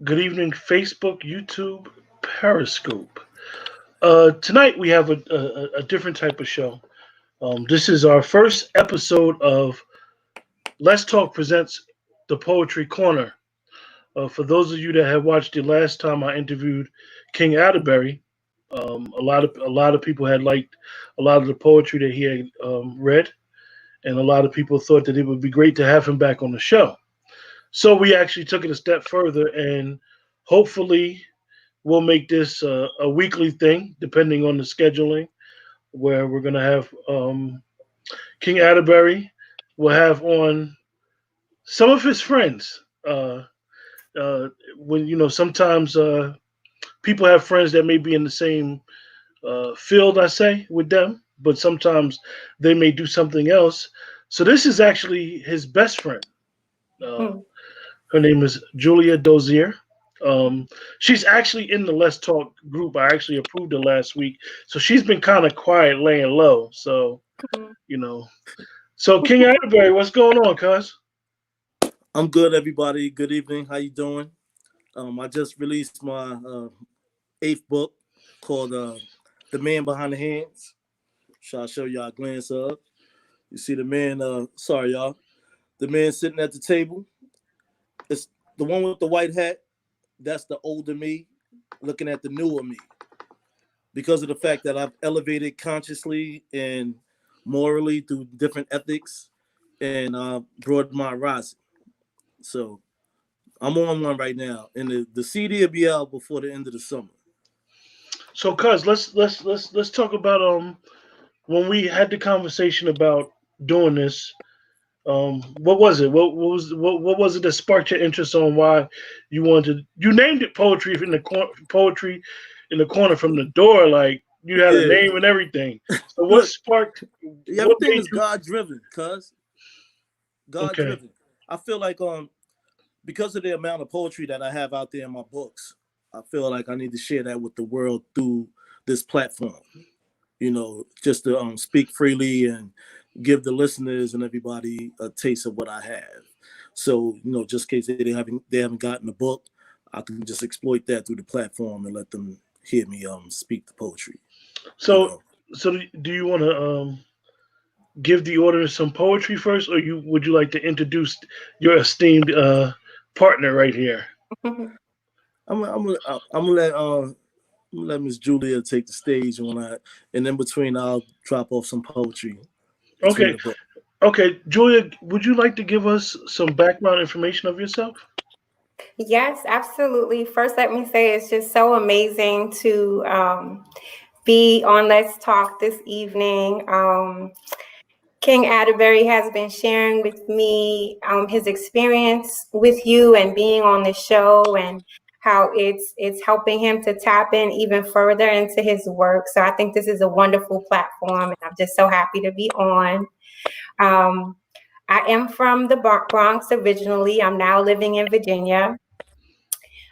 Good evening, Facebook, YouTube, Periscope. Tonight we have a different type of show. This is our first episode of Let's Talk Presents the Poetry Corner. For those of you that have watched the last time I interviewed King Atterbury, a lot of people had liked a lot of the poetry that he had read, and a lot of people thought that it would be great to have him back on the show. So we actually took it a step further, and hopefully we'll make this a weekly thing, depending on the scheduling, where we're going to have King Atterbury. We'll have on some of his friends. When sometimes people have friends that may be in the same field, I say, with them, but sometimes they may do something else. So this is actually his best friend. Uh, Hmm. Her name is Julia Dozier. Um, she's actually in the Let's Talk group. I actually approved her last week, so she's been kind of quiet, laying low. So you know, so King Atterbury, what's going on, cuz? I'm good, everybody. Good evening. How you doing? I just released my eighth book called "The Man Behind the Hands." Shall I show y'all a glance of? You see the man. Sorry, y'all. The man sitting at the table. It's the one with the white hat. That's the older me, looking at the newer me. Because of the fact that I've elevated consciously and morally through different ethics, and broadened my horizon. So I'm on one right now, and the CD will be out before the end of the summer. So, cuz, let's talk about when we had the conversation about doing this. What was it? What was it that sparked your interest on why you wanted? You named it poetry in the corner from the door. Like you had a Yeah, name and everything. So what look, sparked? What everything made is you? God driven, cuz God Okay. driven. I feel like because of the amount of poetry that I have out there in my books, I feel like I need to share that with the world through this platform. Just to speak freely and give the listeners and everybody a taste of what I have. So, just in case they haven't gotten the book, I can just exploit that through the platform and let them hear me speak the poetry. You So know. do you want to give the audience some poetry first, or would you like to introduce your esteemed partner right here? I'm gonna let Miss Julia take the stage, and in between I'll drop off some poetry between Okay. the book. Okay, Julia, would you like to give us some background information of yourself? Yes, absolutely. First, let me say it's just so amazing to be on Let's Talk this evening. King Atterbury has been sharing with me his experience with you and being on the show, and how it's helping him to tap in even further into his work. So I think this is a wonderful platform, and I'm just so happy to be on. Um, I am from the Bronx originally. I'm now living in Virginia.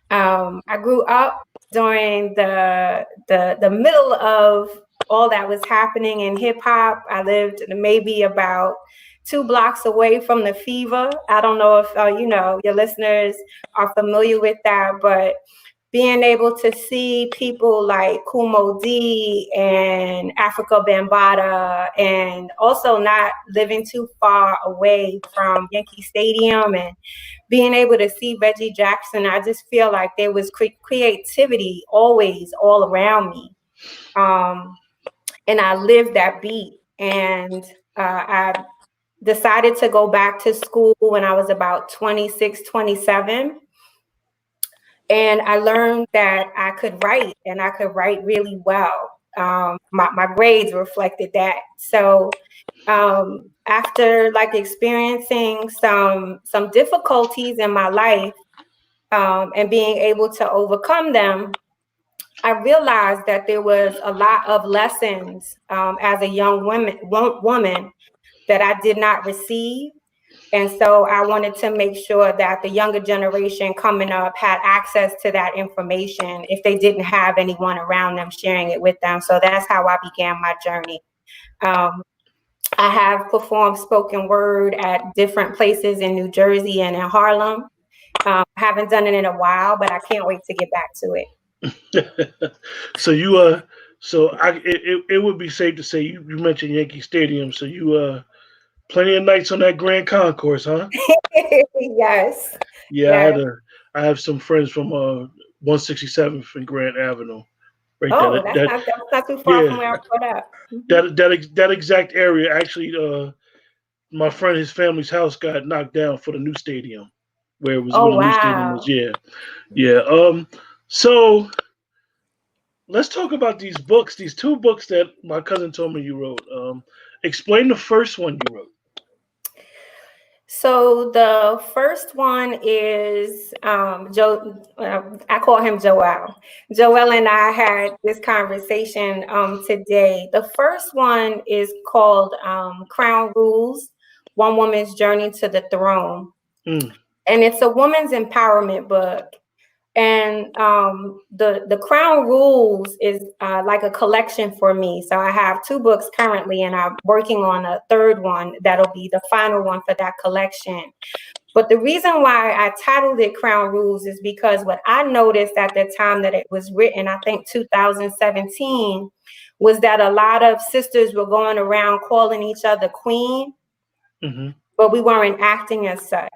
I grew up during the middle of all that was happening in hip hop. I lived maybe about 2 blocks away from the Fever. I don't know if your listeners are familiar with that, but being able to see people like Kumo D and Africa Bambaataa, and also not living too far away from Yankee Stadium, and being able to see Reggie Jackson, I just feel like there was creativity always all around me. Um, and I lived that beat. And I decided to go back to school when I was about 26, 27. And I learned that I could write, and I could write really well. My grades reflected that. So after like experiencing some difficulties in my life, and being able to overcome them, I realized that there was a lot of lessons as a young woman that I did not receive. And so I wanted to make sure that the younger generation coming up had access to that information if they didn't have anyone around them sharing it with them. So that's how I began my journey. Um, I have performed spoken word at different places in New Jersey and in Harlem. I haven't done it in a while, but I can't wait to get back to it. So it would be safe to say you mentioned Yankee Stadium, so you plenty of nights on that Grand Concourse, huh? Yes, Yeah, yes. I have some friends from 167th and Grant Avenue, right there. Oh, that's not too far Yeah, from where I'm put up. that exact area. Actually, my friend, his family's house got knocked down for the new stadium, where Oh, the new stadium was. wow. Yeah, yeah. So let's talk about these books. These two books that my cousin told me you wrote. Explain the first one you wrote. So the first one is Joe. I call him Joel. Joel and I had this conversation today. The first one is called Crown Rules: One Woman's Journey to the Throne, Mm, and it's a woman's empowerment book. And the Crown Rules is like a collection for me. So I have two books currently, and I'm working on a third one that'll be the final one for that collection. But the reason why I titled it Crown Rules is because what I noticed at the time that it was written, I think 2017, was that a lot of sisters were going around calling each other queen, mm-hmm, but we weren't acting as such.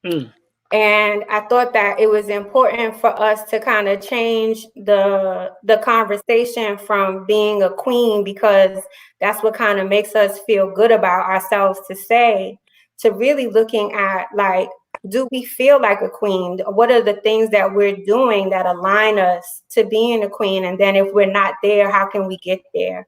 mm, And I thought that it was important for us to kind of change the conversation from being a queen, because that's what kind of makes us feel good about ourselves to say, to really looking at, like, do we feel like a queen? What are the things that we're doing that align us to being a queen? And then if we're not there, how can we get there?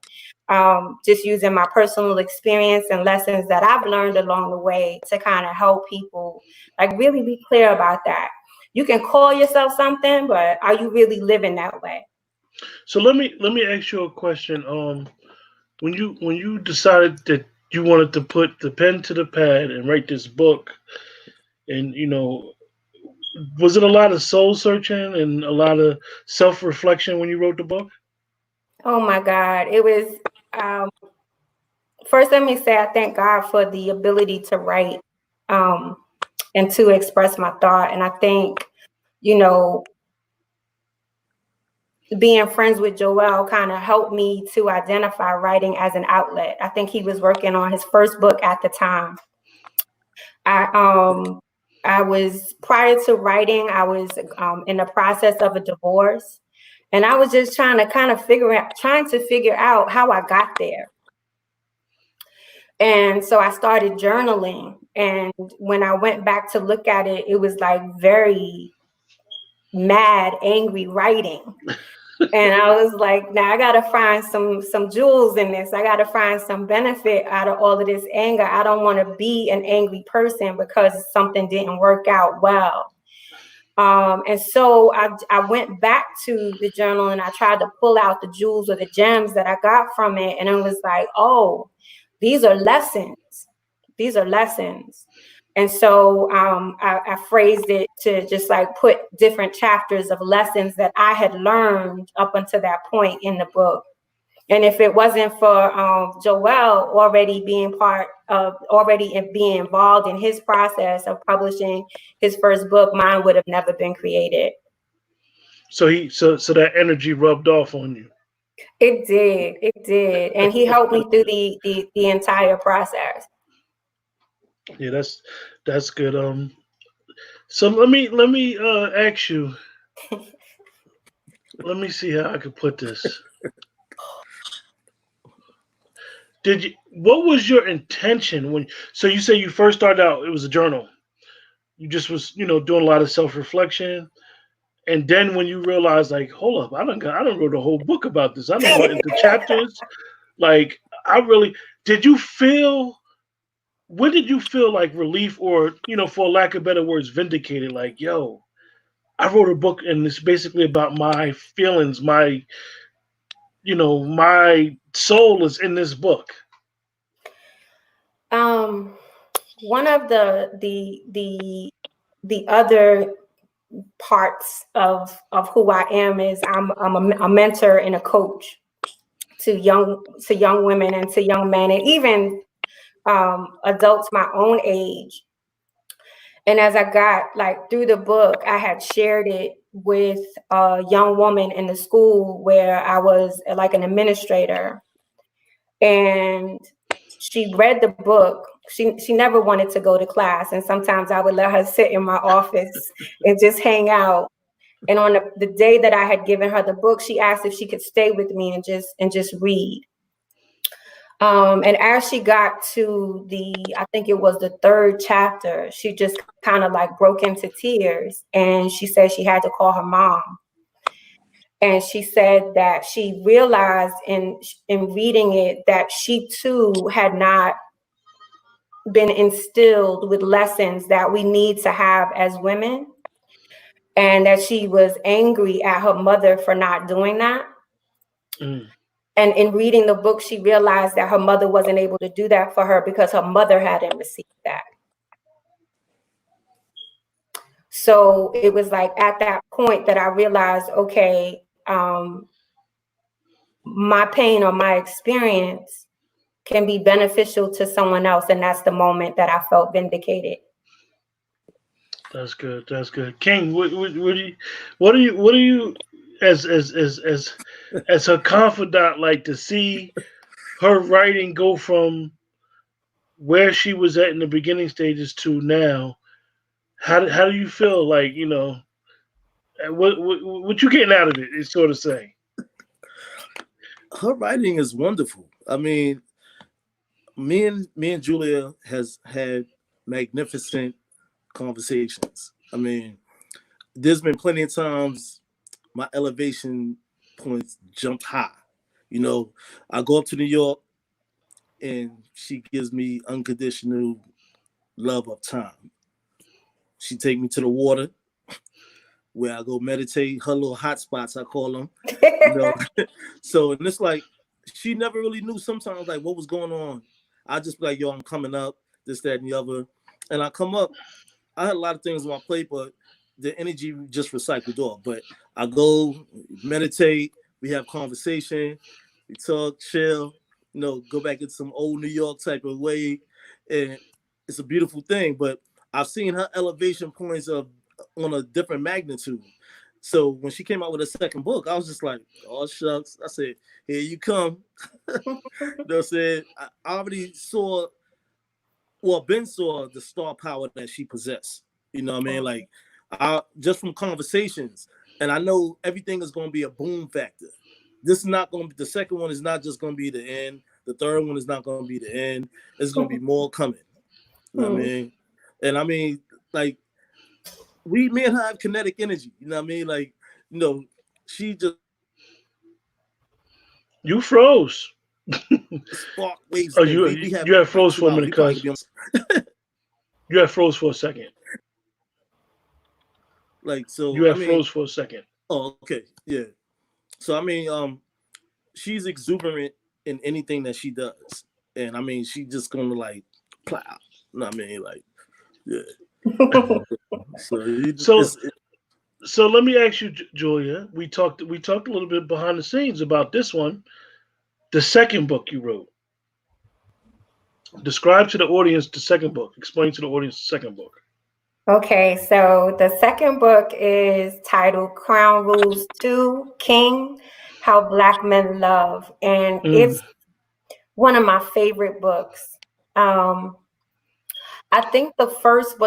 Just using my personal experience and lessons that I've learned along the way to kind of help people, like, really be clear about that. You can call yourself something, but are you really living that way? So let me ask you a question. When you decided that you wanted to put the pen to the pad and write this book, and was it a lot of soul searching and a lot of self reflection when you wrote the book? Oh my God. It was, first, let me say I thank God for the ability to write and to express my thought. And I think, you know, being friends with Joel kind of helped me to identify writing as an outlet. I think he was working on his first book at the time. I was, prior to writing, I was in the process of a divorce, and I was just trying to figure out how I got there. And so I started journaling, and when I went back to look at it, it was like very mad, angry writing. And I was like, now I gotta find some jewels in this. I gotta find some benefit out of all of this anger. I don't want to be an angry person because something didn't work out well. And so I went back to the journal and I tried to pull out the jewels or the gems that I got from it. And it was like, oh, these are lessons. These are lessons. And so I phrased it to just like put different chapters of lessons that I had learned up until that point in the book. And if it wasn't for Joel already being involved in his process of publishing his first book, mine would have never been created. So that energy rubbed off on you. It did. And he helped me through the entire process. Yeah, that's good. So let me ask you. Let me see how I could put this. What was your intention when? So you say you first started out, it was a journal. You just was doing a lot of self reflection, and then when you realized, like, hold up, I don't wrote a whole book about this. I don't went into chapters. Like, I really did. You feel? When did you feel like relief, or for lack of better words, vindicated? Like, yo, I wrote a book, and it's basically about my feelings. My soul is in this book. One of the other parts of who I am is I'm a mentor and a coach to young women and to young men, and even adults my own age. And as I got like through the book, I had shared it with a young woman in the school where I was like an administrator. And she read the book. She never wanted to go to class. And sometimes I would let her sit in my office and just hang out. And on the day that I had given her the book, she asked if she could stay with me and just read. And as she got to I think it was the third chapter, she just kind of like broke into tears, and she said she had to call her mom. And she said that she realized in reading it that she too had not been instilled with lessons that we need to have as women, and that she was angry at her mother for not doing that. Mm. And in reading the book, she realized that her mother wasn't able to do that for her because her mother hadn't received that. So it was like at that point that I realized, okay, my pain or my experience can be beneficial to someone else. And that's the moment that I felt vindicated. That's good. That's good. King, what do you, as her confidant, like to see her writing go from where she was at in the beginning stages to now? How do you feel? Like, what you getting out of it? Is sort of say. Her writing is wonderful. I mean, me and Julia has had magnificent conversations. I mean, there's been plenty of times my elevation points jumped high. You know, I go up to New York and she gives me unconditional love of time. She take me to the water where I go meditate, her little hot spots, I call them. You know, so and it's like she never really knew sometimes like what was going on. I just be like, yo, I'm coming up, this, that, and the other. And I come up, I had a lot of things on my plate, but the energy just recycled off. But I go meditate, we have conversation, we talk, chill, go back in some old New York type of way. And it's a beautiful thing. But I've seen her elevation points on a different magnitude. So when she came out with a second book, I was just like, oh, shucks. I said, here you come. I said, I already Ben saw the star power that she possessed. You know what I mean? Like, just from conversations. And I know everything is going to be a boom factor. This is not going to be, the second one is not just going to be the end. The third one is not going to be the end. There's going to be more coming. You know what I mean? And I mean, like, me and her have kinetic energy. You know what I mean? Like, she just. You froze. Spark waves. Oh, you have froze for a minute, cuz. You have froze for a second. Like, so you have froze for a second. Oh, okay, yeah. So I mean, she's exuberant in anything that she does, and I mean, she just gonna like plow. You know what I mean? Like, yeah. So let me ask you, Julia. We talked a little bit behind the scenes about this one, the second book you wrote. Describe to the audience the second book. Explain to the audience the second book. Okay, so the second book is titled Crown Rules 2, King, How Black Men Love. And it's one of my favorite books. I think what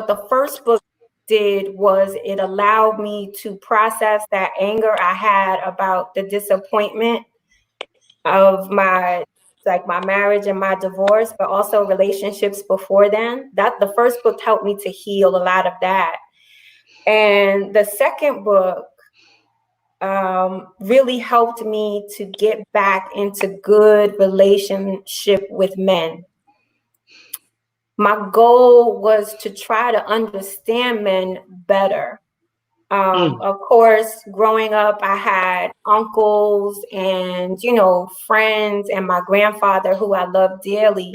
the first book did was it allowed me to process that anger I had about the disappointment of my marriage and my divorce, but also relationships before then. That the first book helped me to heal a lot of that. And the second book really helped me to get back into good relationship with men. My goal was to try to understand men better. Of course, growing up, I had uncles and, friends and my grandfather who I loved dearly.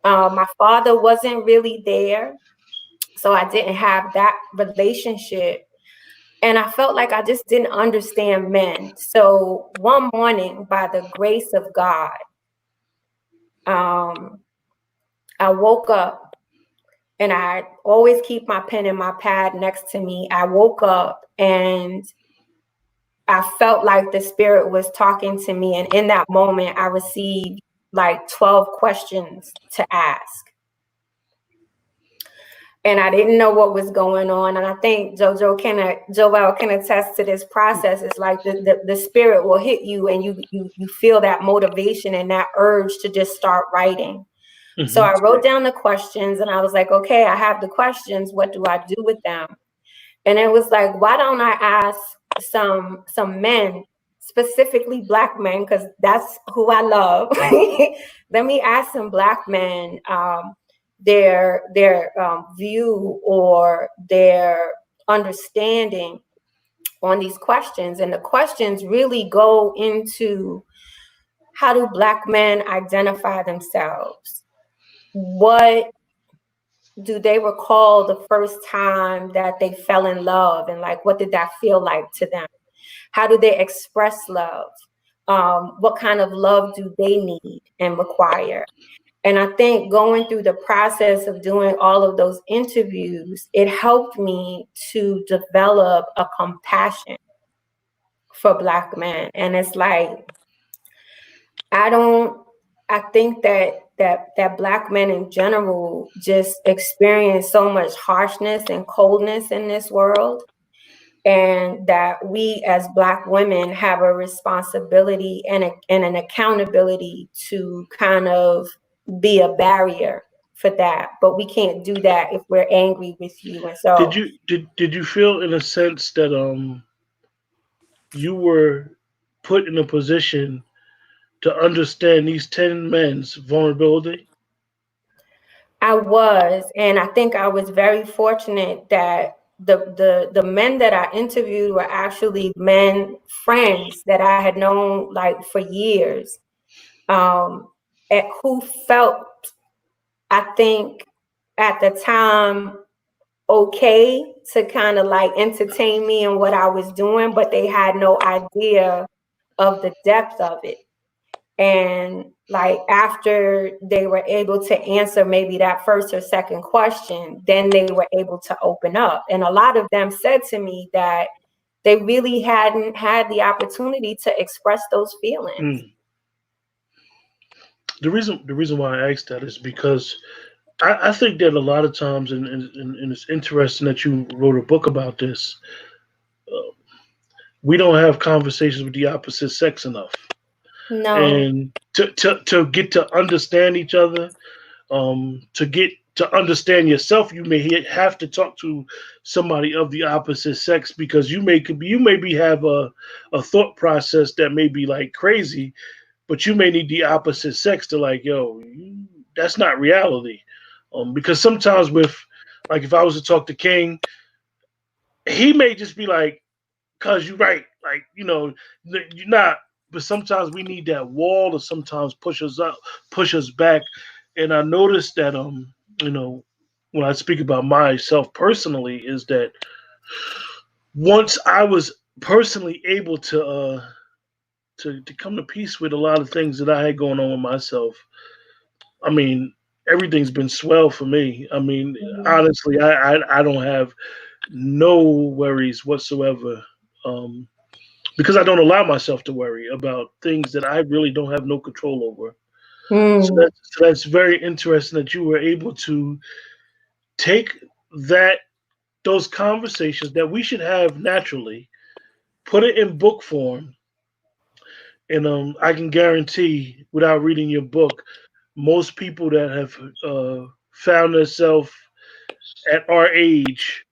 My father wasn't really there, so I didn't have that relationship. And I felt like I just didn't understand men. So one morning, by the grace of God, I woke up and I always keep my pen and my pad next to me. I woke up and I felt like the spirit was talking to me. And in that moment, I received like 12 questions to ask. And I didn't know what was going on. And I think Joel can attest to this process. It's like the spirit will hit you and you feel that motivation and that urge to just start writing. Mm-hmm. So I wrote down the questions and I was like, okay, I have the questions. What do I do with them? And it was like, why don't I ask some men, specifically Black men, because that's who I love. Let me ask some Black men their view or their understanding on these questions. And the questions really go into, how do Black men identify themselves? What do they recall the first time that they fell in love, and like, what did that feel like to them? How do they express love? What kind of love do they need and require? And I think going through the process of doing all of those interviews, it helped me to develop a compassion for Black men. And it's like, I think that Black men in general just experience so much harshness and coldness in this world. And that we as Black women have a responsibility and an accountability to kind of be a barrier for that. But we can't do that if we're angry with you. And so did you feel in a sense that you were put in a position to understand these 10 men's vulnerability? I was, and I think I was very fortunate that the men that I interviewed were actually men friends that I had known like for years, who felt, I think at the time, okay to kind of like entertain me and what I was doing, but they had no idea of the depth of it. And like after they were able to answer maybe that first or second question, then they were able to open up. And a lot of them said to me that they really hadn't had the opportunity to express those feelings. The reason why I asked that is because I think that a lot of times, and it's interesting that you wrote a book about this, we don't have conversations with the opposite sex enough. No. And to get to understand each other, to get to understand yourself, you may have to talk to somebody of the opposite sex, because you may have a thought process that may be like crazy, but you may need the opposite sex to like, yo, that's not reality. Because sometimes with, like, if I was to talk to King, he may just be like, cause you're right, like, you're not. But sometimes we need that wall to sometimes push us up, push us back. And I noticed that, when I speak about myself personally, is that once I was personally able to come to peace with a lot of things that I had going on with myself, I mean, everything's been swell for me. I mean, honestly, I don't have no worries whatsoever. Because I don't allow myself to worry about things that I really don't have no control over. So that's very interesting that you were able to take those conversations that we should have naturally, put it in book form, and I can guarantee, without reading your book, most people that have found themselves at our age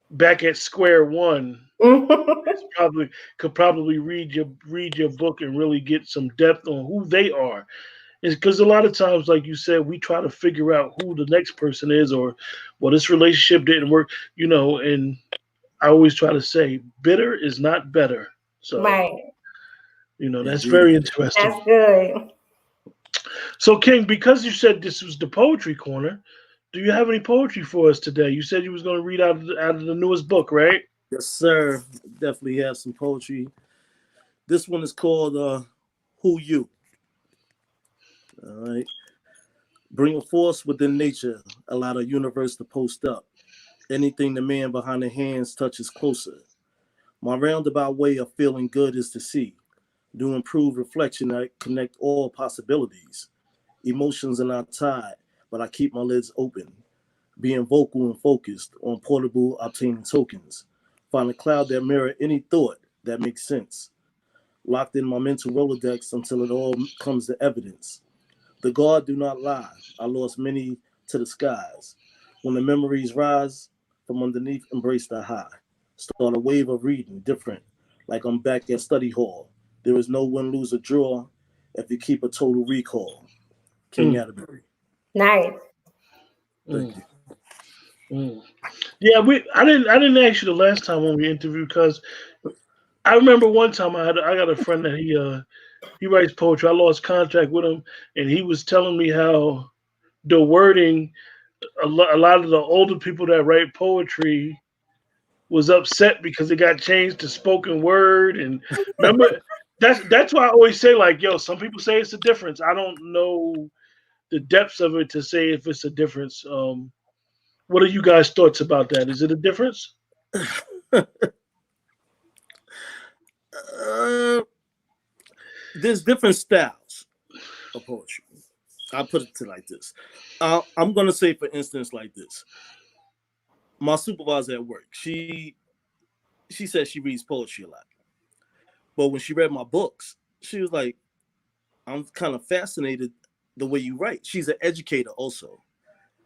back at square one could probably read your book and really get some depth on who they are. It's because a lot of times, like you said, we try to figure out who the next person is, or, well, this relationship didn't work, and I always try to say, bitter is not better. So, right. That's very interesting. That's good. So, King, because you said this was the poetry corner, do you have any poetry for us today? You said you was going to read out of the newest book, right? Yes, sir. Definitely have some poetry. This one is called Who You. All right. Bring a force within nature, allow the universe to post up. Anything the man behind the hands touches closer. My roundabout way of feeling good is to see. Do improve reflection that connect all possibilities. Emotions are not tied, but I keep my lids open. Being vocal and focused on portable obtaining tokens. Find a cloud that mirror any thought that makes sense. Locked in my mental Rolodex until it all comes to evidence. The God do not lie. I lost many to the skies. When the memories rise from underneath, embrace the high. Start a wave of reading, different, like I'm back at study hall. There is no win, lose, or draw if you keep a total recall. King Atterbury. Nice. Thank you. Yeah, I didn't ask you the last time when we interviewed because I remember one time I got a friend that he writes poetry. I lost contact with him, and he was telling me how the wording a lot of the older people that write poetry was upset because it got changed to spoken word. And remember, that's why I always say, like, yo, some people say it's a difference. I don't know the depths of it to say if it's a difference. What are you guys' thoughts about that? Is it a difference? There's different styles of poetry. I'll put it to like this. I'm gonna say, for instance, like this. My supervisor at work, she says she reads poetry a lot. But when she read my books, she was like, I'm kind of fascinated the way you write. She's an educator also,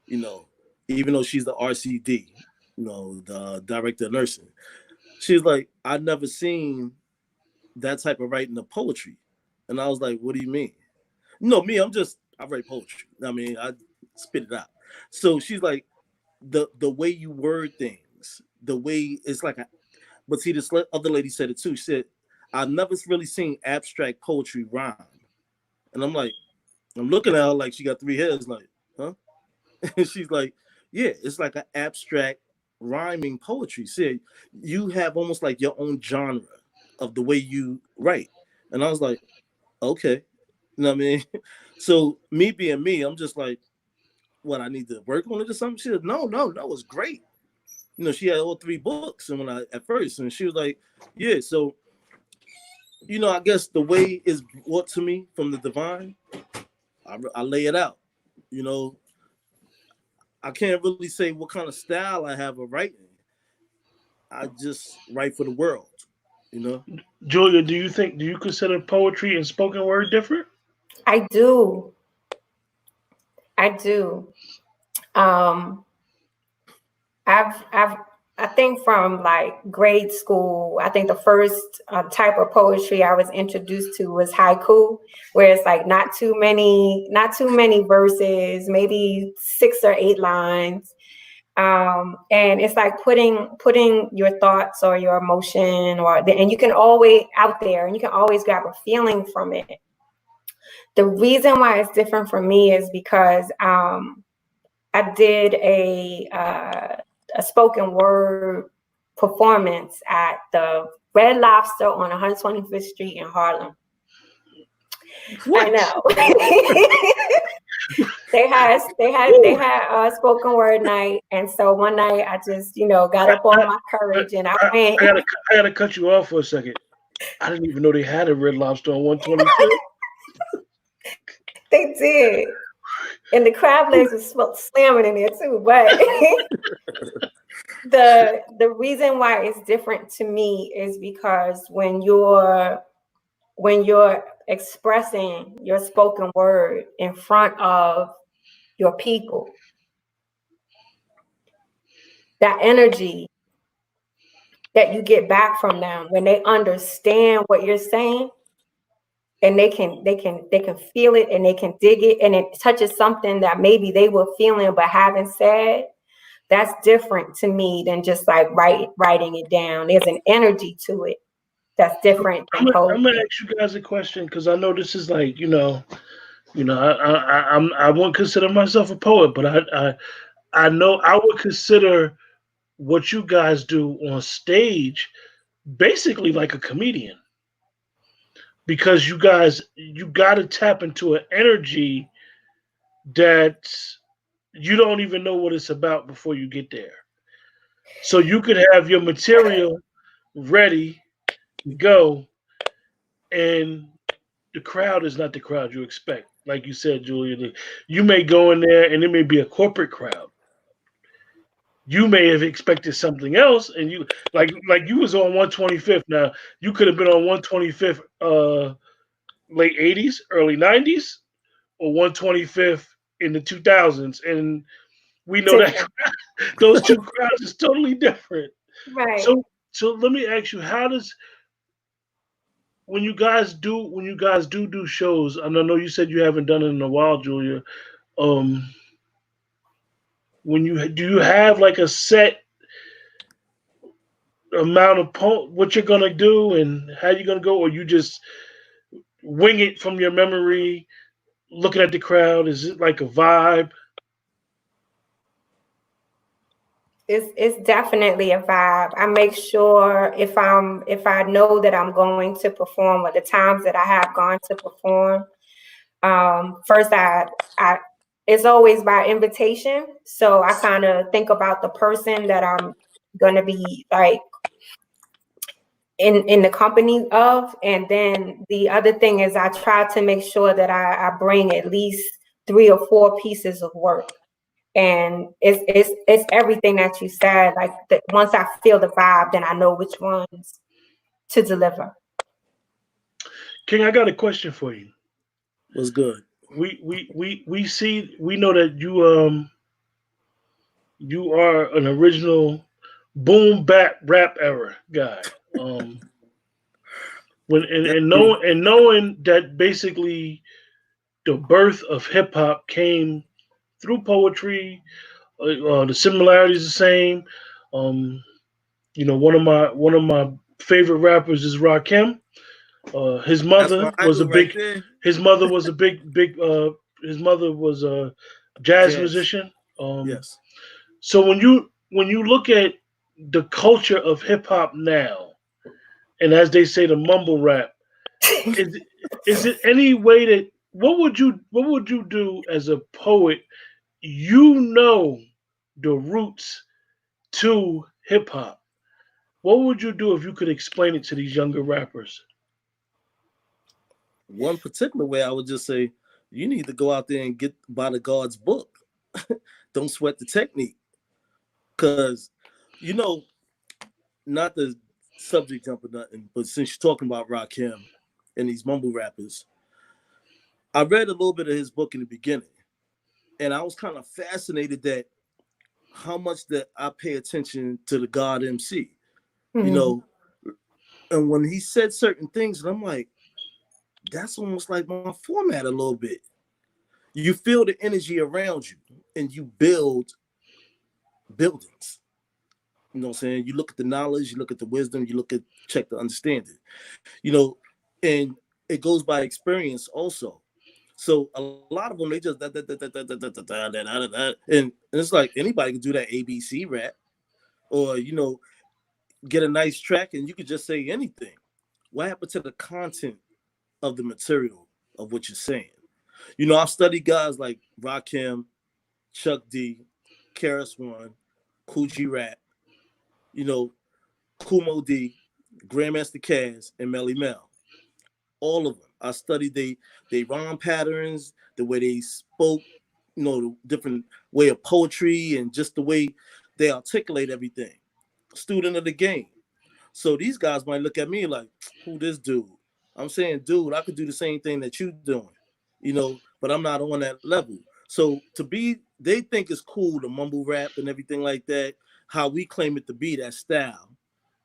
you know, even though she's the RCD, you know, the director of nursing. She's like, I've never seen that type of writing of poetry. And I was like, what do you mean? No, me, I write poetry. I mean, I spit it out. So she's like, the way you word things, the way it's like, but see, this other lady said it too. She said, I've never really seen abstract poetry rhyme. And I'm like, I'm looking at her like she got 3 heads, like, huh? And she's like, yeah, it's like an abstract rhyming poetry. See, you have almost like your own genre of the way you write. And I was like, okay. You know what I mean? So me being me, I'm just like, what, I need to work on it or something? She said, no, it's great. You know, she had all 3 books, and at first, and she was like, yeah, so, you know, I guess the way is brought to me from the divine, I lay it out. You know, I can't really say what kind of style I have of writing. I just write for the world, you know. Julia, do you consider poetry and spoken word different? I do. I do. I think from like grade school, I think the first type of poetry I was introduced to was haiku, where it's like not too many verses, maybe 6 or 8 lines. And it's like putting your thoughts or your emotion and you can always out there and you can always grab a feeling from it. The reason why it's different for me is because I did a spoken word performance at the Red Lobster on 125th Street in Harlem. What? I know. They had a spoken word night, and so one night I just got up on my courage and I went. I gotta cut you off for a second. I didn't even know they had a Red Lobster on 125th. They did. And the crab legs was slamming in there too. But the reason why it's different to me is because when you're expressing your spoken word in front of your people, that energy that you get back from them when they understand what you're saying, and they can feel it and they can dig it, and it touches something that maybe they were feeling but haven't said. That's different to me than just like writing it down. There's an energy to it that's different than poetry. I'm gonna ask you guys a question because I know this is like I wouldn't consider myself a poet, but I know I would consider what you guys do on stage basically like a comedian. Because you got to tap into an energy that you don't even know what it's about before you get there. So you could have your material ready to go, and the crowd is not the crowd you expect. Like you said, Julia, you may go in there and it may be a corporate crowd. You may have expected something else, and you like you was on 125th. Now you could have been on 125th, late 80s, early 90s, or 125th in the 2000s, and we know that Different. those two crowds is totally different. Right. So let me ask you, how does when you guys do shows? And I know you said you haven't done it in a while, Julia. Um, when you do you have like a set amount of what you're gonna do and how you're gonna go, or you just wing it from your memory, looking at the crowd? Is it like a vibe? It's definitely a vibe. I make sure if I know that I'm going to perform, or the times that I have gone to perform, first I it's always by invitation. So I kind of think about the person that I'm gonna be like in the company of, and then the other thing is I try to make sure that I bring at least 3 or 4 pieces of work. And it's everything that you said. Like once I feel the vibe, then I know which ones to deliver. King, I got a question for you. Was good. We know that you are an original boom bap rap era guy. When That's true. knowing that basically the birth of hip hop came through poetry, the similarities the same. Um, one of my favorite rappers is Rakim. His That's my mother was a idol right big there. his mother was a big his mother was a jazz Jazz. musician. Yes. So when you look at the culture of hip hop now, and as they say, the mumble rap, is is it any way that what would you do as a poet? You know the roots to hip hop. What would you do if you could explain it to these younger rappers? One particular way I would just say, you need to go out there and get by the God's book. Don't sweat the technique. Because, you know, not the subject jump or nothing, but since you're talking about Rakim and these mumble rappers, I read a little bit of his book in the beginning, and I was kind of fascinated that how much that I pay attention to the God MC, you Mhm. know, and when he said certain things, and I'm like, that's almost like my format a little bit. You feel the energy around you, and you build buildings. You know what I'm saying? You look at the knowledge, you look at the wisdom, you look at check the understanding. You know, and it goes by experience also. So a lot of them they just and it's like anybody can do that ABC rap, or get a nice track and you could just say anything. What happened to the content of the material of what you're saying? I've studied guys like Rakim, Chuck D, Karis One, Coogee Rap, you know, Kumo D, Grandmaster Caz, and Melly Mel. All of them. I studied they rhyme patterns, the way they spoke, the different way of poetry and just the way they articulate everything. Student of the game. So these guys might look at me like, who this dude? I'm saying, dude, I could do the same thing that you doing, but I'm not on that level. So they think it's cool to mumble rap and everything like that, how we claim it to be that style.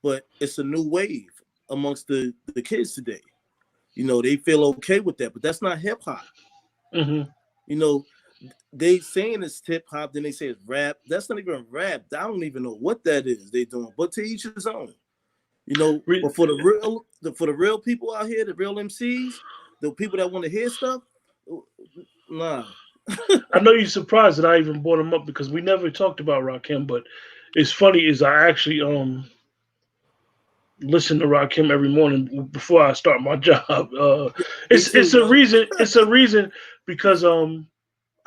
But it's a new wave amongst the kids today. They feel okay with that, but that's not hip hop. Hmm. You know, they saying it's hip hop, then they say it's rap. That's not even rap. I don't even know what that is they doing, but to each his own. But for the real people out here, the real MCs, the people that want to hear stuff, nah. I know you're surprised that I even brought him up because we never talked about Rakim, but it's funny is I actually listen to Rakim every morning before I start my job. Me It's too, a bro. reason. It's a reason because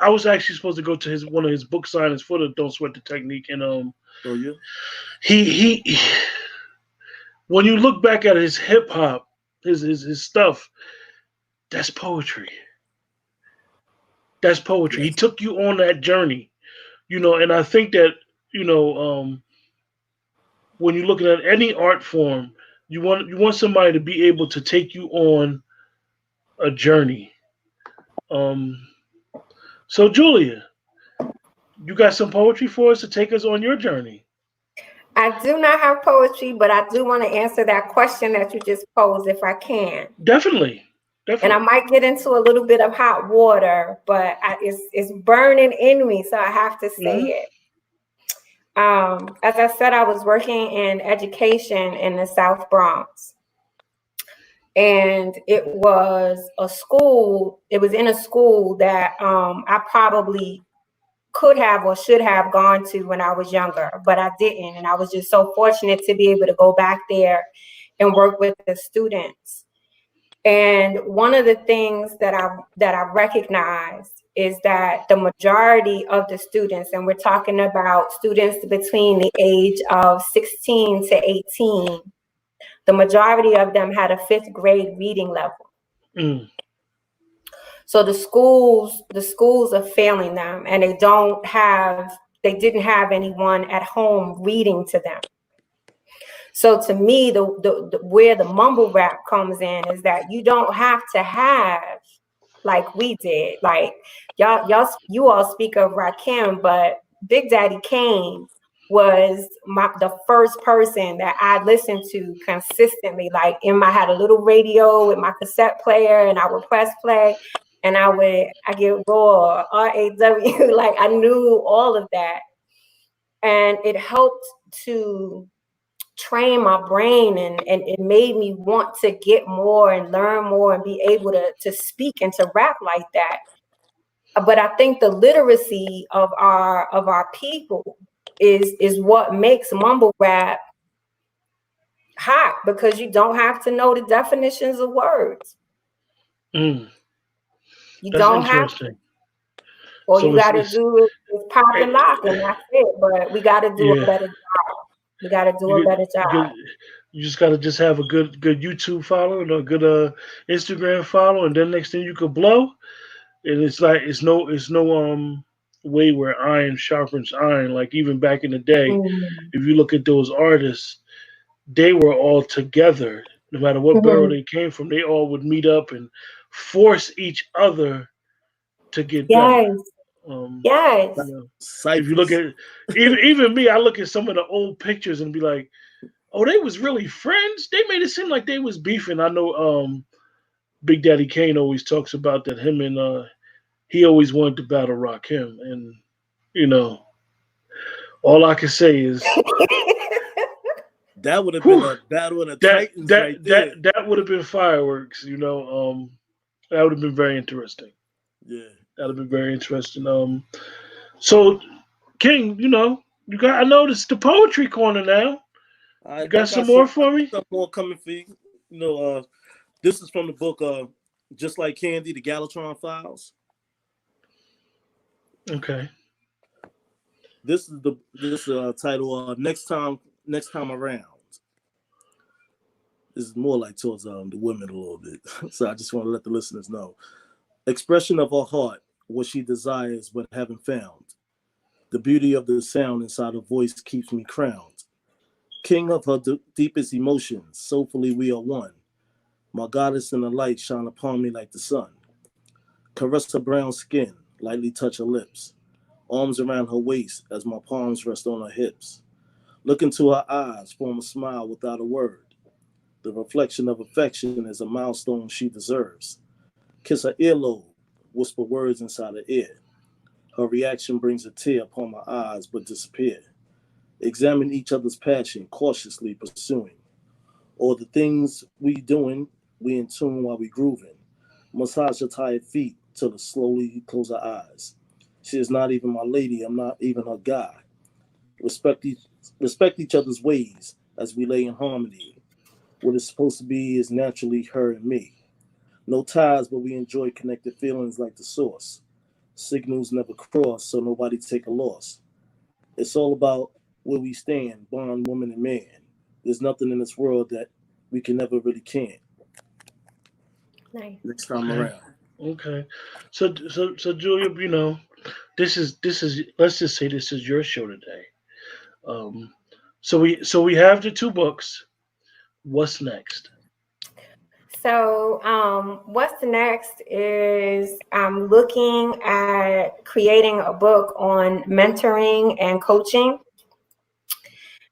I was actually supposed to go to one of his book signings for the Don't Sweat the Technique, and Oh yeah. he when you look back at his hip hop, his stuff, that's poetry. That's poetry. He Yes. took you on that journey, and I think that you know when you're looking at any art form, you want somebody to be able to take you on a journey. Um, so Julia, you got some poetry for us to take us on your journey? I do not have poetry, but I do want to answer that question that you just posed if I can. Definitely, And I definitely. might get into a little bit of hot water, but it's burning in me, so I have to say Hmm. it. As I said, I was working in education in the South Bronx. And it was in a school that I probably could have or should have gone to when I was younger, but I didn't. And I was just so fortunate to be able to go back there and work with the students. And one of the things that I recognized is that the majority of the students, and we're talking about students between the age of 16 to 18, the majority of them had a 5th grade reading level. Mm. So the schools are failing them, and they didn't have anyone at home reading to them. So to me, the where the mumble rap comes in is that you don't have to have like we did. Like you all speak of Rakim, but Big Daddy Kane was the first person that I listened to consistently. Like I had a little radio with my cassette player, and I would press play, and I get raw, RAW. Like I knew all of that, and it helped to train my brain, and it made me want to get more and learn more and be able to speak and to rap like that. But I think the literacy of our people is what makes mumble rap hot, because you don't have to know the definitions of words. Mm. You That's don't have to. interesting. All So you got to do is pop and lock, and that's it. But we got to do a yeah, better job. We got to do a you better you get, job. you just gotta just have a good YouTube follow and a good Instagram follow, and then next thing you could blow. And it's like it's no way where iron sharpens iron. Like even back in the day, Mhm. if you look at those artists, they were all together. No matter what borough Mhm. they came from, they all would meet up and force each other to get better. Yes. Um, Yes. you know, if you look Ciphers. at even me, I look at some of the old pictures and be like, "Oh, they was really friends. They made it seem like they was beefing." I know Big Daddy Kane always talks about that. Him and he always wanted to battle rock him, and you know, all I can say is, That would have been whew, a battle of the that Titans that right there. that that would have been fireworks. That would have been very interesting. Yeah. That would have been very interesting. So King, you got. I noticed the poetry corner now. You got some more I for got me? some more coming for you. You know, this is from the book Just Like Candy, the Galatron Files. Okay. This is this title next time around. This is more like towards the women a little bit. So I just want to let the listeners know. Expression of her heart, what she desires but haven't found. The beauty of the sound inside her voice keeps me crowned. King of her deepest emotions, soulfully we are one. My goddess in the light shine upon me like the sun. Caress her brown skin, lightly touch her lips. Arms around her waist as my palms rest on her hips. Look into her eyes, form a smile without a word. The reflection of affection is a milestone she deserves. Kiss her earlobe, whisper words inside her ear. Her reaction brings a tear upon my eyes but disappear. Examine each other's passion, cautiously pursuing. Or the things we doing, we in tune while we grooving. Massage her tired feet till slowly close her eyes. She is not even my lady, I'm not even her guy. Respect each, respect each other's ways as we lay in harmony. What is supposed to be is naturally her and me. No ties, but we enjoy connected feelings like the source. Signals never cross, so nobody take a loss. It's all about where we stand, bond, woman, and man. There's nothing in this world that we can never really can. Nice. Next time Okay. around. Okay. So Julia, this is let's just say this is your show today. Um, so we have the two books. What's next? So, what's next is I'm looking at creating a book on mentoring and coaching.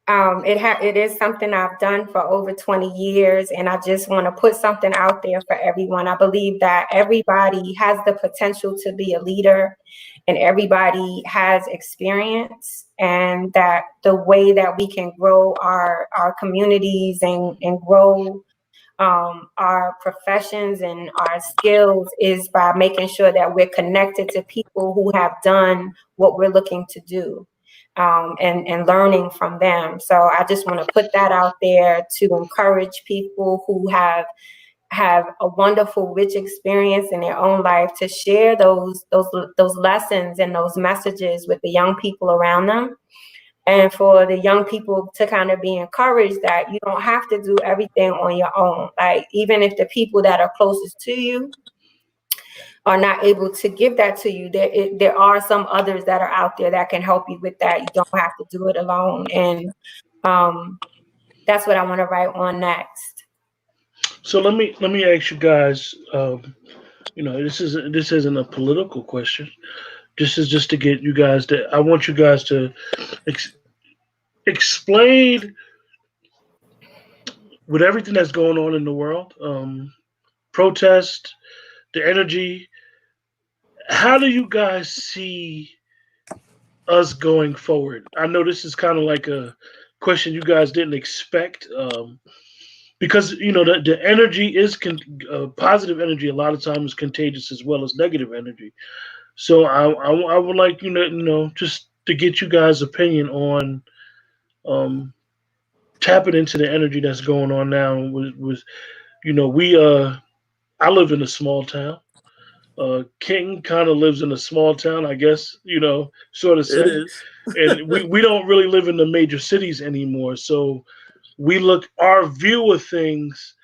It is something I've done for over 20 years, and I just want to put something out there for everyone. I believe that everybody has the potential to be a leader, and everybody has experience, and that the way that we can grow our communities and grow our professions and our skills is by making sure that we're connected to people who have done what we're looking to do, and learning from them. So I just want to put that out there to encourage people who have a wonderful, rich experience in their own life to share those lessons and those messages with the young people around them. And for the young people to kind of be encouraged that you don't have to do everything on your own. Like, even if the people that are closest to you are not able to give that to you, there are some others that are out there that can help you with that. You don't have to do it alone. And that's what I want to write on next. So let me ask you guys. This isn't a political question. This is just to get you guys to. I want you guys to explain with everything that's going on in the world, protest, the energy. How do you guys see us going forward? I know this is kind of like a question you guys didn't expect, because the energy is positive energy. A lot of times is contagious as well as negative energy. So I would like just to get you guys' opinion on tapping into the energy that's going on now. With we I live in a small town. King kind of lives in a small town, I guess, sort of It say. is. And we don't really live in the major cities anymore. So our view of things,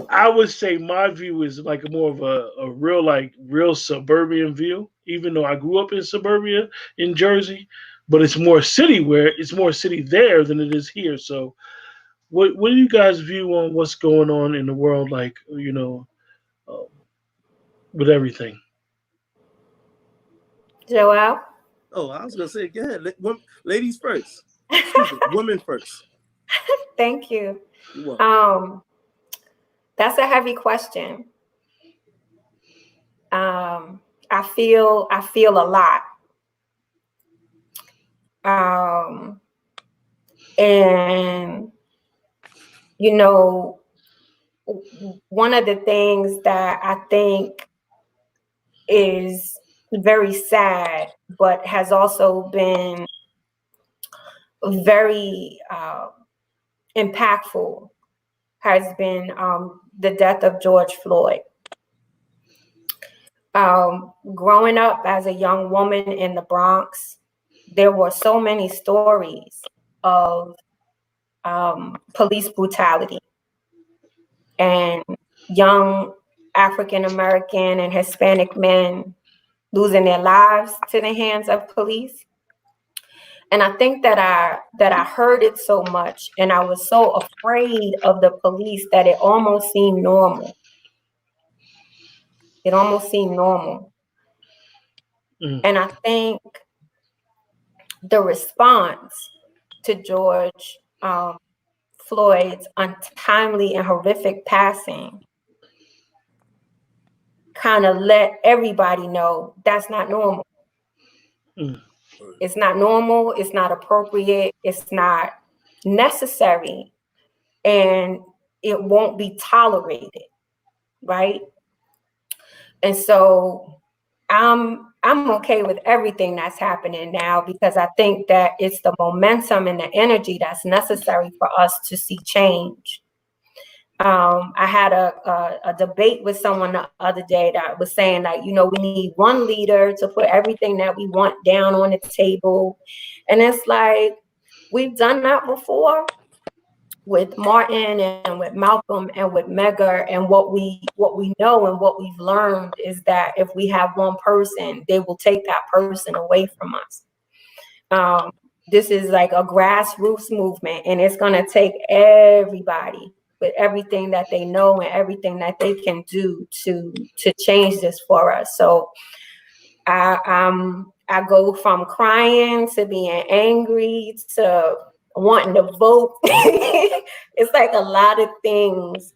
I would say my view is like more of a real suburban view, even though I grew up in suburbia in Jersey, but it's more city there than it is here. So what do you guys view on what's going on in the world, like, uh, with everything? Joelle? Oh, I was gonna say, go ahead. Ladies first. Excuse me, women first. Thank you. You're welcome. That's a heavy question. I feel a lot. And one of the things that I think is very sad, but has also been very impactful, has been the death of George Floyd. Growing up as a young woman in the Bronx, there were so many stories of police brutality and young African American and Hispanic men losing their lives to the hands of police. And I think that I heard it so much, and I was so afraid of the police that it almost seemed normal. It almost seemed normal. Mm. And I think the response to George Floyd's untimely and horrific passing kind of let everybody know that's not normal. Mm. It's not normal. It's not appropriate. It's not necessary. And it won't be tolerated, right? And so I'm okay with everything that's happening now, because I think that it's the momentum and the energy that's necessary for us to see change. I had a debate with someone the other day that was saying that, we need one leader to put everything that we want down on the table. And it's like, we've done that before with Martin and with Malcolm and with Medgar. And what we know and what we've learned is that if we have one person, they will take that person away from us. This is like a grassroots movement, and it's going to take everybody with everything that they know and everything that they can do to change this for us. So I go from crying to being angry to wanting to vote. It's like a lot of things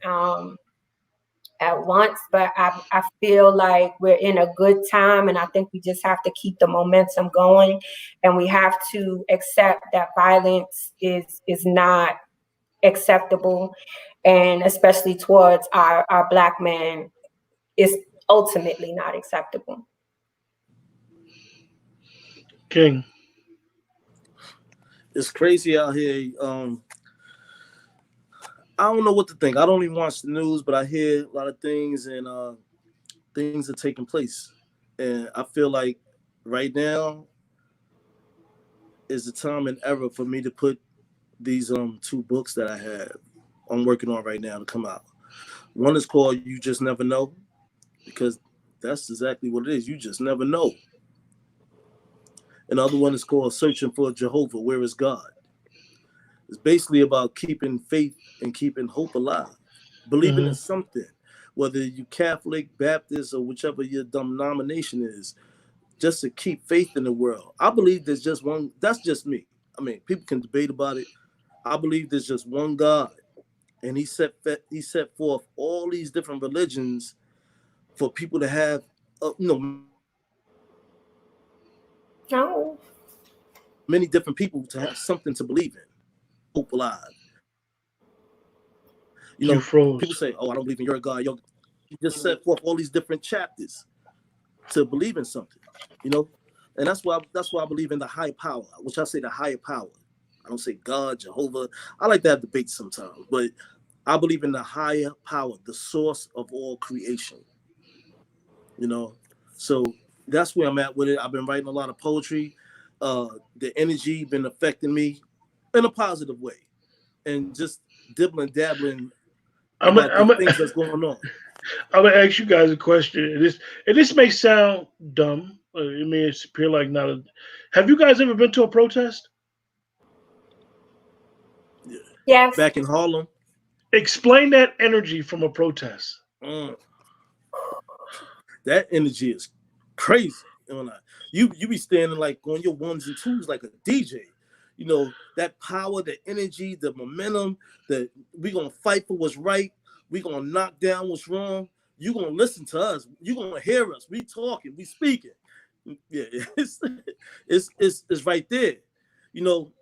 at once, but I feel like we're in a good time, and I think we just have to keep the momentum going, and we have to accept that violence is not acceptable, and especially towards our Black men is ultimately not acceptable. King. It's crazy out here. I don't know what to think. I don't even watch the news, but I hear a lot of things, and things are taking place. And I feel like right now is the time and era for me to put these 2 books that I'm working on right now to come out. One is called You Just Never Know, because that's exactly what it is. You just never know. Another one is called Searching for Jehovah, Where is God? It's basically about keeping faith and keeping hope alive, believing in something, whether you're Catholic, Baptist, or whichever your denomination is, just to keep faith in the world. I believe there's just one. That's just me. I mean, people can debate about it. I believe there's just one God, and He set forth all these different religions for people to have, many different people to have something to believe in. Hope alive. People say, "Oh, I don't believe in your God." You just set forth all these different chapters to believe in something, and that's why I believe in the high power, which I say the higher power. I don't say God, Jehovah. I like to have debates sometimes, but I believe in the higher power, the source of all creation. So that's where I'm at with it. I've been writing a lot of poetry. The energy been affecting me in a positive way, and just dabbling about the things that's going on. I'm gonna ask you guys a question. This may sound dumb. It may appear like not a. Have you guys ever been to a protest? Yes. Back in Harlem. Explain that energy from a protest. That energy is crazy. You be standing like on your ones and twos like a DJ. That power, the energy, the momentum, that we gonna fight for what's right. We gonna knock down what's wrong. You gonna listen to us. You gonna hear us. We talking. We speaking. Yeah, it's right there.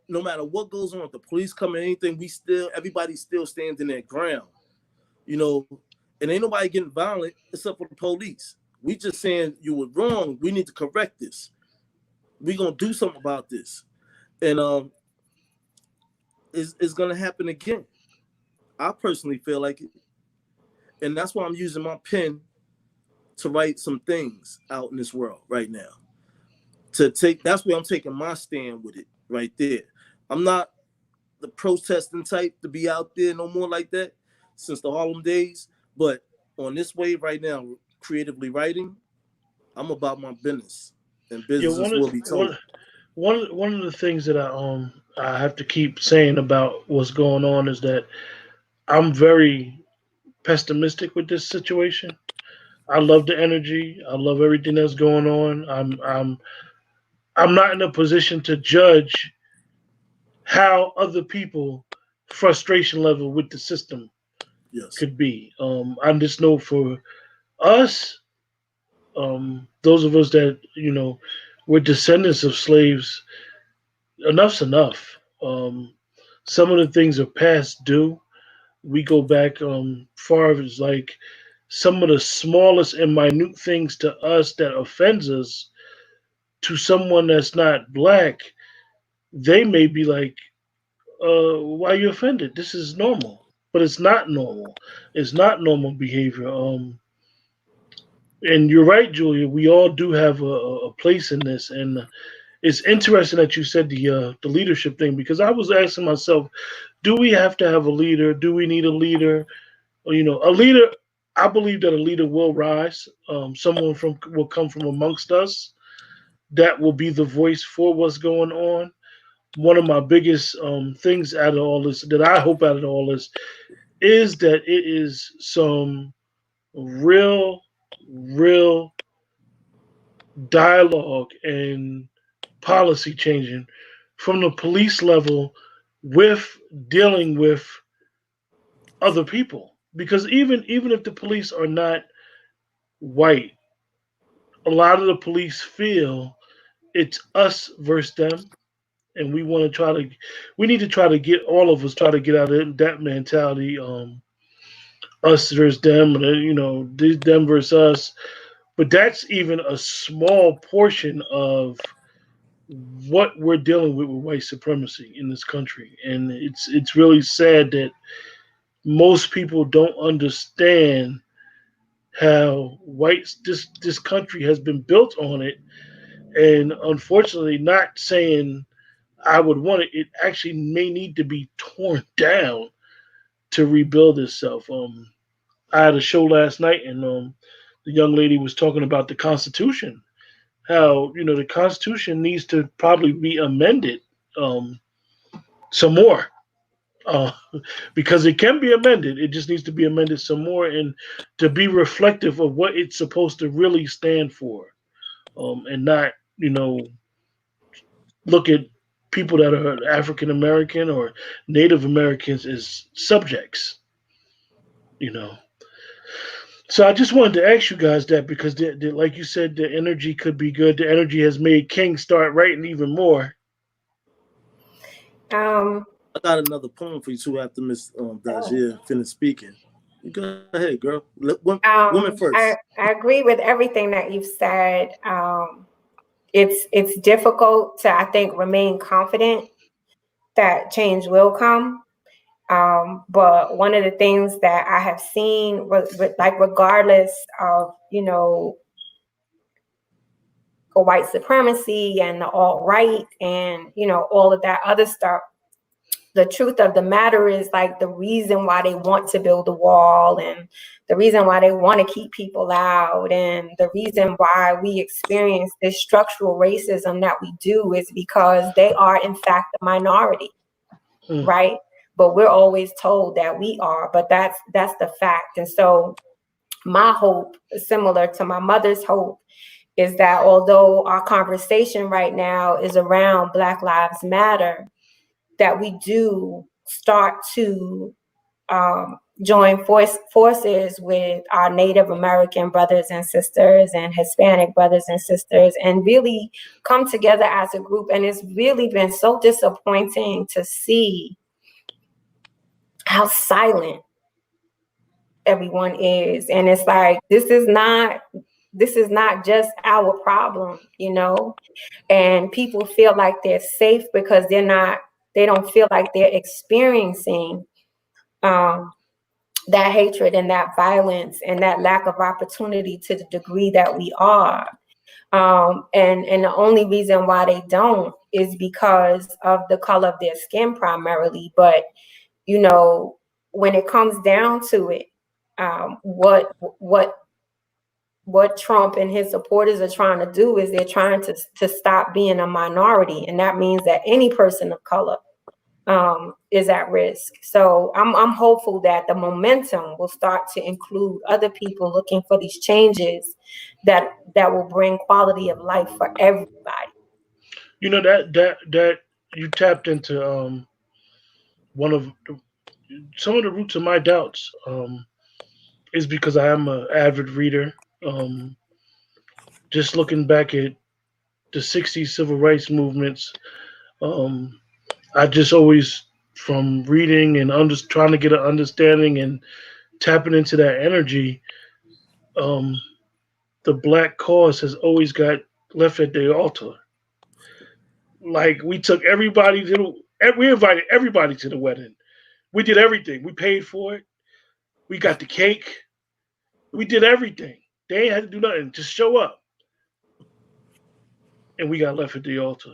No matter what goes on, if the police come in, anything, everybody still standing their ground. And ain't nobody getting violent except for the police. We just saying you were wrong. We need to correct this. We gonna do something about this. And it's gonna happen again. I personally feel like it. And that's why I'm using my pen to write some things out in this world right now. That's where I'm taking my stand with it right there. I'm not the protesting type to be out there no more like that since the Harlem days. But on this wave right now, creatively writing, I'm about my business, and business will be told. One of the things that I have to keep saying about what's going on is that I'm very pessimistic with this situation. I love the energy. I love everything that's going on. I'm not in a position to judge how other people frustration level with the system could be. I just know for us, those of us that we're descendants of slaves, enough's enough. Some of the things are past due. We go back far as like some of the smallest and minute things to us that offends us to someone that's not Black, they may be like, why are you offended? This is normal. but it's not normal. It's not normal behavior. And you're right, Julia. We all do have a place in this, and it's interesting that you said the leadership thing because I was asking myself, do we have to have a leader? Do we need a leader? Or, a leader. I believe that a leader will rise. Someone from will come from amongst us that will be the voice for what's going on. One of my biggest things out of all this that I hope out of all this is that it is some real, real dialogue and policy changing from the police level with dealing with other people. Because even if the police are not white, a lot of the police feel it's us versus them, and we need to try to get all of us try to get out of that mentality. Us versus them, and them versus us. But that's even a small portion of what we're dealing with white supremacy in this country, and it's really sad that most people don't understand how whites this country has been built on it, and unfortunately, not saying I would want it. It actually may need to be torn down to rebuild itself. I had a show last night, and the young lady was talking about the Constitution. How the Constitution needs to probably be amended some more, uh, because it can be amended. It just needs to be amended some more, and to be reflective of what it's supposed to really stand for, and not look at people that are African American or Native Americans as subjects. You know. So I just wanted to ask you guys that because, like you said, the energy could be good. The energy has made King start writing even more. Um, I got another poem for you too after Miss Dajia finished speaking. Go ahead, girl. Women first. I agree with everything that you've said. It's difficult to, I think, remain confident that change will come. But one of the things that I have seen, like regardless of white supremacy and the alt-right and all of that other stuff, the truth of the matter is, like, the reason why they want to build a wall and the reason why they want to keep people out and the reason why we experience this structural racism that we do is because they are in fact a minority, right? But we're always told that we are, but that's the fact. And so my hope, similar to my mother's hope, is that although our conversation right now is around Black Lives Matter, that we do start to join forces with our Native American brothers and sisters and Hispanic brothers and sisters and really come together as a group. And it's really been so disappointing to see how silent everyone is. And it's like, this is not just our problem, and people feel like they're safe because they don't feel like they're experiencing that hatred and that violence and that lack of opportunity to the degree that we are. And the only reason why they don't is because of the color of their skin primarily. But, when it comes down to it, what Trump and his supporters are trying to do is they're trying to stop being a minority. And that means that any person of color is at risk. So I'm hopeful that the momentum will start to include other people looking for these changes that will bring quality of life for everybody. That you tapped into some of the roots of my doubts is because I am an avid reader. Just looking back at the 60s civil rights movements, I just always, from reading and trying to get an understanding and tapping into that energy, the Black cause has always got left at the altar. Like, we invited everybody to the wedding. We did everything. We paid for it. We got the cake. We did everything. They ain't had to do nothing. Just show up. And we got left at the altar.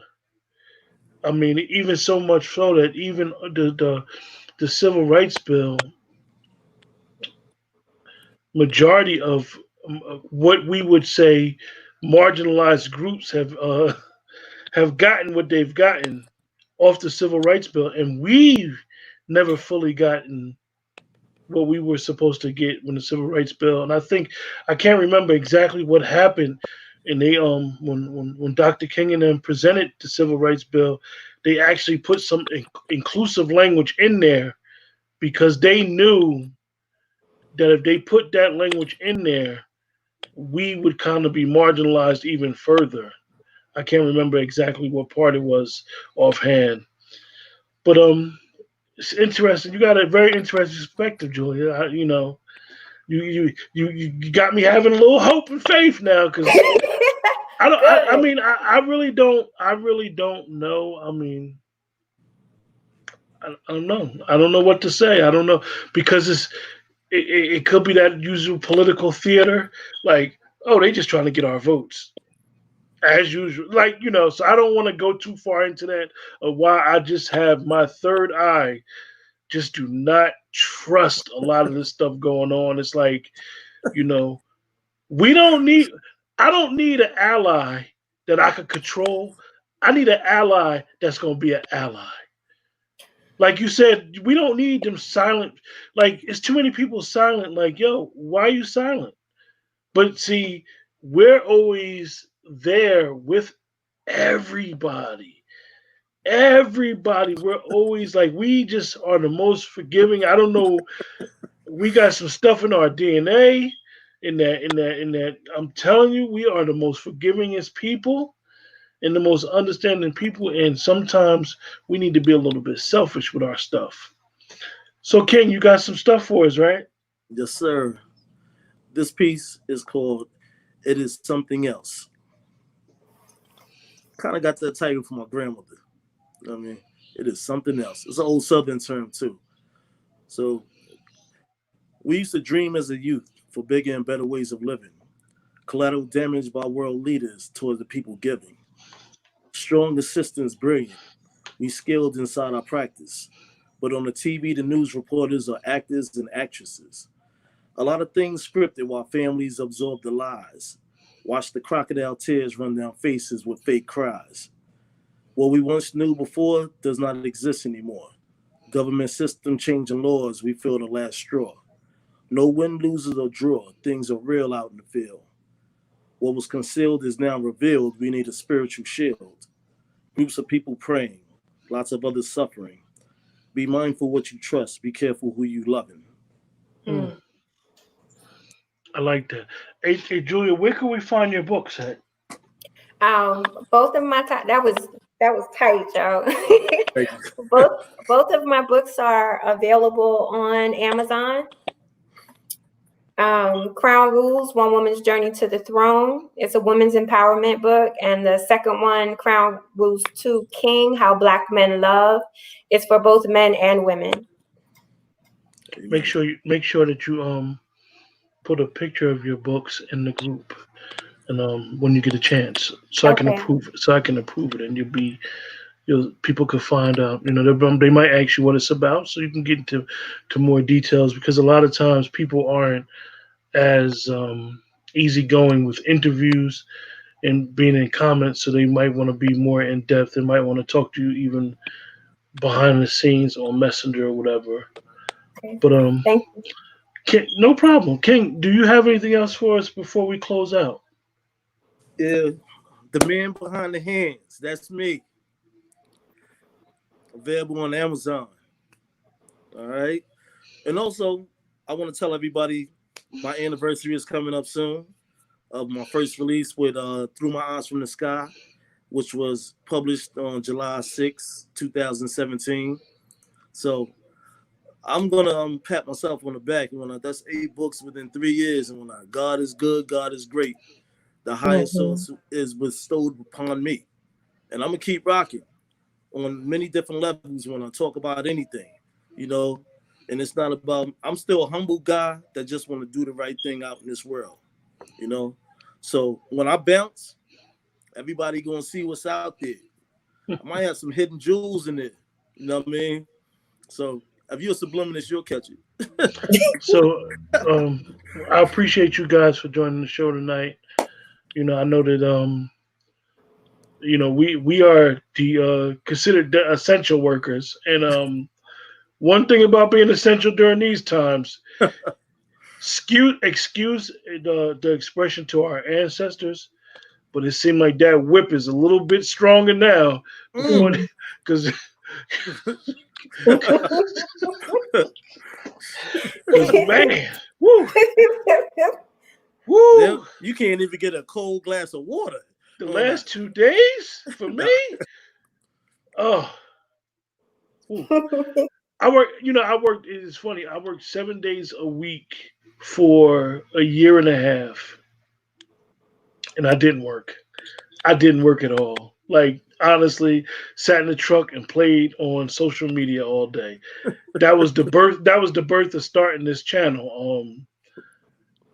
I mean, even so much so that even the civil rights bill, majority of what we would say marginalized groups have gotten what they've gotten off the civil rights bill, and we've never fully gotten what we were supposed to get when the civil rights bill. And I think I can't remember exactly what happened. And they when Dr. King and them presented the civil rights bill, they actually put some inclusive language in there because they knew that if they put that language in there, we would kind of be marginalized even further. I can't remember exactly what part it was offhand, but it's interesting. You got a very interesting perspective, Julia. You got me having a little hope and faith now because I don't. I mean, I really don't. I really don't know. I mean, I don't know. I don't know what to say. I don't know because it could be that usual political theater, like, oh, they just trying to get our votes as usual, like, so I don't want to go too far into that of why I just have my third eye, just do not trust a lot of this stuff going on. It's like, you know we don't need I don't need an ally that I could control. I need an ally that's going to be an ally. Like you said, we don't need them silent. Like, it's too many people silent. Like, yo, why are you silent? But see, we're always there with everybody. Everybody. We're always like, we just are the most forgiving. I don't know. We got some stuff in our DNA. In that. I'm telling you, we are the most forgivingest people and the most understanding people. And sometimes we need to be a little bit selfish with our stuff. So, King, you got some stuff for us, right? Yes, sir. This piece is called "It Is Something Else." Kind of got that title from my grandmother. You know what I mean? It is something else. It's an old Southern term too. So we used to dream as a youth for bigger and better ways of living. Collateral damage by world leaders towards the people giving. Strong assistance brilliant. We skilled inside our practice. But on the TV, the news reporters are actors and actresses. A lot of things scripted while families absorb the lies. Watch the crocodile tears run down faces with fake cries. What we once knew before does not exist anymore. Government system changing laws, we feel the last straw. No win, losers, or draw. Things are real out in the field. What was concealed is now revealed. We need a spiritual shield. Groups of people praying, lots of others suffering. Be mindful what you trust. Be careful who you loving. Mm. I like that. Hey, Julia, where can we find your books at? Both of my that was tight, y'all. both of my books are available on Amazon. Crown Rules, One Woman's Journey to the Throne. It's a women's empowerment book. And the second one, Crown Rules 2, King, How Black Men Love. It's for both men and women. Make sure that you put a picture of your books in the group, and when you get a chance, so okay. I can approve it, and people could find out. They might ask you what it's about, so you can get into more details, because a lot of times people aren't as easygoing with interviews and being in comments, so they might want to be more in depth. They might want to talk to you even behind the scenes on Messenger or whatever. Okay. But thank you. No problem. King, do you have anything else for us before we close out? Yeah, The Man Behind the Hands. That's me. Available on Amazon. All right. And also, I want to tell everybody my anniversary is coming up soon of my first release with Through My Eyes from the Sky, which was published on July 6, 2017. So I'm going to pat myself on the back. That's 8 books within 3 years. And God is good, God is great. The highest source is bestowed upon me. And I'm going to keep rocking on many different levels when I talk about anything. And it's not about, I'm still a humble guy that just want to do the right thing out in this world, you know? So when I bounce, everybody gonna see what's out there. I might have some hidden jewels in there, you know what I mean? So if you're a subliminalist, you'll catch it. So I appreciate you guys for joining the show tonight. I know that we are the considered the essential workers, and one thing about being essential during these times, excuse the expression to our ancestors, but it seemed like that whip is a little bit stronger now, because man, woo, woo, you can't even get a cold glass of water. the last 2 days for me. Oh, ooh. I worked. It's funny. I worked 7 days a week for a year and a half, and I didn't work. I didn't work at all. Like honestly, sat in the truck and played on social media all day. That was the birth. That was the birth of starting this channel.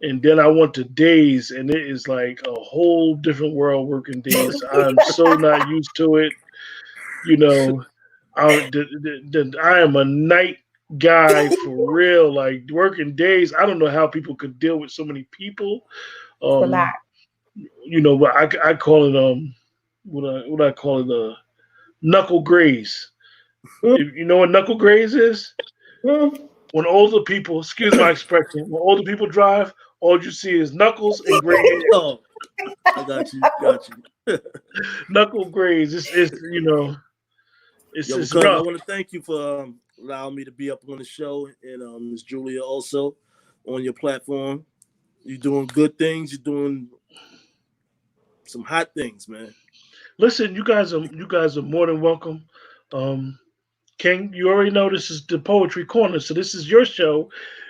And then I went to days, and it is like a whole different world working days. I'm so not used to it. You know, I am a night guy for real. Like working days, I don't know how people could deal with so many people. Relax. But I call it what I call it knuckle graze. You know what knuckle graze is? When older people, excuse my expression, when older people drive, all you see is knuckles and gray hair. Oh, I got you. Knuckle graze. It's Yo, because I want to thank you for allowing me to be up on the show, and Miss Julia also on your platform. You're doing good things. You're doing some hot things, man. Listen, you guys are more than welcome. King, you already know this is the Poetry Corner, so this is your show,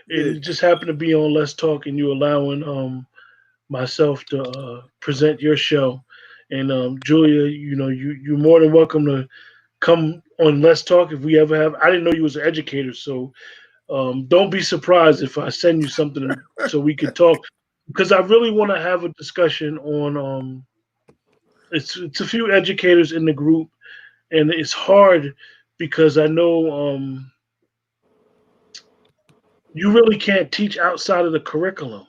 and you just happen to be on Let's Talk, and you allowing myself to present your show. And Julia, you're more than welcome to come on Let's Talk if we ever have. I didn't know you was an educator, so don't be surprised if I send you something so we can talk, because I really want to have a discussion on. It's a few educators in the group, and it's hard because I know you really can't teach outside of the curriculum,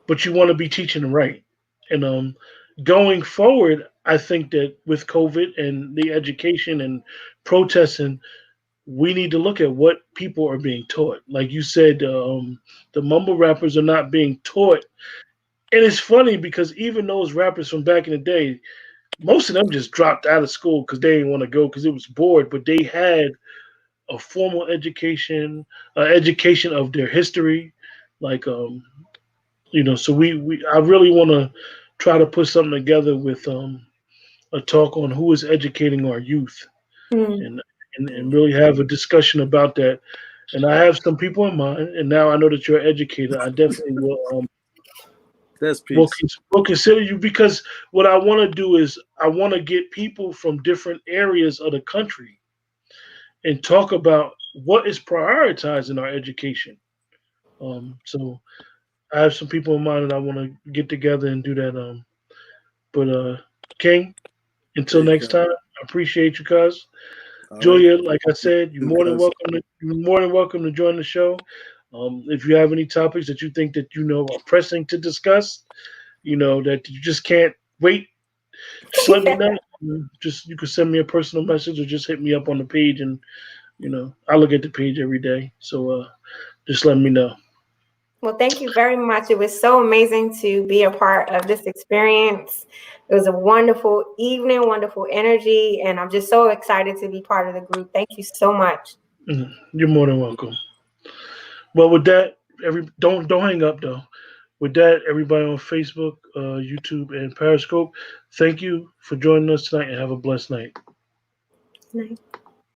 but you want to be teaching right. And going forward, I think that with COVID and the education and protesting, we need to look at what people are being taught. Like you said, the mumble rappers are not being taught. And it's funny because even those rappers from back in the day, most of them just dropped out of school because they didn't want to go because it was bored, but they had a formal education, education of their history. Like, so I really want to try to put something together with a talk on who is educating our youth, and really have a discussion about that. And I have some people in mind, and now I know that you're an educator. I definitely will. We'll consider you, because what I want to do is I want to get people from different areas of the country and talk about what is prioritized in our education. So I have some people in mind that I want to get together and do that. But King, until next time, I appreciate you, cuz. Julia, like I said, you're more than welcome to join the show. If you have any topics that you think that are pressing to discuss, that you just can't wait, just let me know. You can send me a personal message or just hit me up on the page, and I look at the page every day. So just let me know. Well, thank you very much. It was so amazing to be a part of this experience. It was a wonderful evening, wonderful energy, and I'm just so excited to be part of the group. Thank you so much. You're more than welcome. Well, with that, don't hang up though. With that, everybody on Facebook, YouTube, and Periscope, thank you for joining us tonight, and have a blessed night. Night.